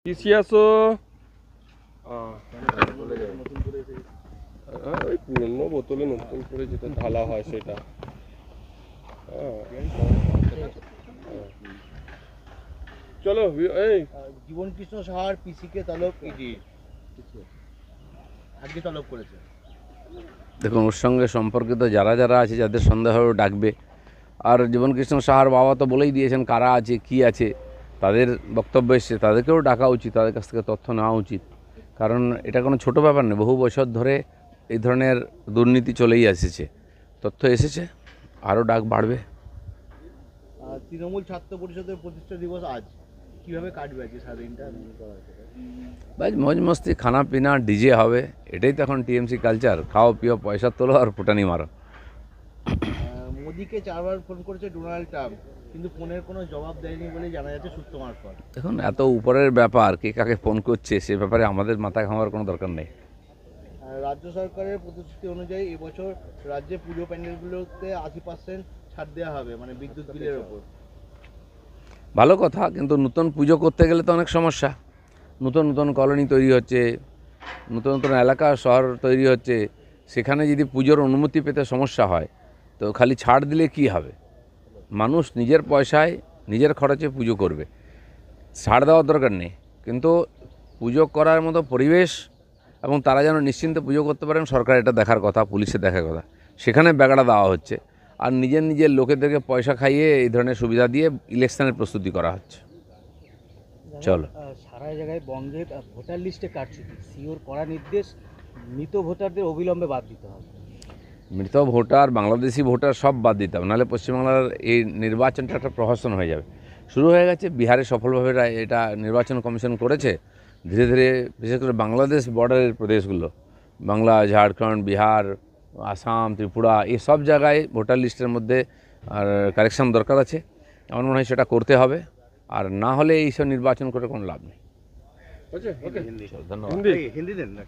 পিছিয়ে আসো। ওই পুরনো বোতলে নতুন করে যেটা ঢালা হয় সেটা। চলো এই জীবন কৃষ্ণ সাহার পিসিকে তলব ইডি আজকে তলব করেছে। দেখুন, ওর সঙ্গে সম্পর্কিত যারা যারা আছে, যাদের সন্দেহ ডাকবে। আর জীবনকৃষ্ণ সাহার বাবা তো বলেই দিয়েছেন কারা আছে কি আছে, তাদের বক্তব্য এসছে, তাদেরকেও ডাকা উচিত, তাদের কাছ থেকে তথ্য নেওয়া উচিত। কারণ এটা কোনো ছোটো ব্যাপার নেই, বহু বছর ধরে এই ধরনের দুর্নীতি চলেই এসেছে, তথ্য এসেছে, আরও ডাক বাড়বে। তৃণমূল ছাত্র পরিষদের প্রতিষ্ঠা দিবস আজ, কিভাবে কাটবে আজকে সারাদিনটা? বাস মौज মস্তি, খানা পিনা, ডিজে হবে, এটাই তো এখন টিএমসি কালচার। খাও পিও, পয়সা তোলো আর ফুটানি মারো। মোদিকে 4 বার ফোন করেছে ডোনাল্ড ট্রাম্প, কিন্তু ফোনের কোনো জবাব দেয়নি বলেই জানা যাচ্ছে সূত্র মারফত। দেখুন, এত উপরের ব্যাপার, কে কাকে ফোন করছে সে ব্যাপারে আমাদের মাথা ঘামাবার কোনো দরকার নেই। রাজ্য সরকারের প্রতিশ্রুতি অনুযায়ী এবছর রাজ্যে পুজো প্যান্ডেলগুলোতে 80% ছাড় দেওয়া হবে, মানে বিদ্যুৎ বিলের ওপর। ভালো কথা, কিন্তু নতুন পুজো করতে গেলে তো অনেক সমস্যা। নতুন নতুন কলোনি তৈরি হচ্ছে, নতুন নতুন এলাকা শহর তৈরি হচ্ছে, সেখানে যদি পুজোর অনুমতি পেতে সমস্যা হয় তো খালি ছাড় দিলে কি হবে? মানুষ নিজের পয়সায় নিজের খরচে পুজো করবে, ছাড় দেওয়ার দরকার নেই। কিন্তু পুজো করার মতো পরিবেশ এবং তারা যেন নিশ্চিন্তে পুজো করতে পারেন, সরকার এটা দেখার কথা, পুলিশের দেখার কথা। সেখানে ব্যাগাটা দেওয়া হচ্ছে, আর নিজের নিজের লোকেদেরকে পয়সা খাইয়ে এই ধরনের সুবিধা দিয়ে ইলেকশনের প্রস্তুতি করা হচ্ছে। চলো, সারা জায়গায় বঙ্গের ভোটার লিস্টে কারচুপি, সিওর করা নির্দেশ, মৃত ভোটারদের অবিলম্বে বাদ দিতে হবে। মৃত ভোটার, বাংলাদেশি ভোটার সব বাদ দিতে হবে, নাহলে পশ্চিমবাংলার এই নির্বাচনটা একটা প্রহসন হয়ে যাবে। শুরু হয়ে গেছে, বিহারে সফলভাবে এটা নির্বাচন কমিশন করেছে। ধীরে ধীরে বিশেষ করে বাংলাদেশ বর্ডারের প্রদেশগুলো, বাংলা, ঝাড়খণ্ড, বিহার, আসাম, ত্রিপুরা, এই সব জায়গায় ভোটার লিস্টের মধ্যে আর কারেকশন দরকার আছে। আমার মনে হয় সেটা করতে হবে, আর না হলে এইসব নির্বাচন করে কোনো লাভ নেই। ওকে, ধন্যবাদ। হিন্দি দেন না।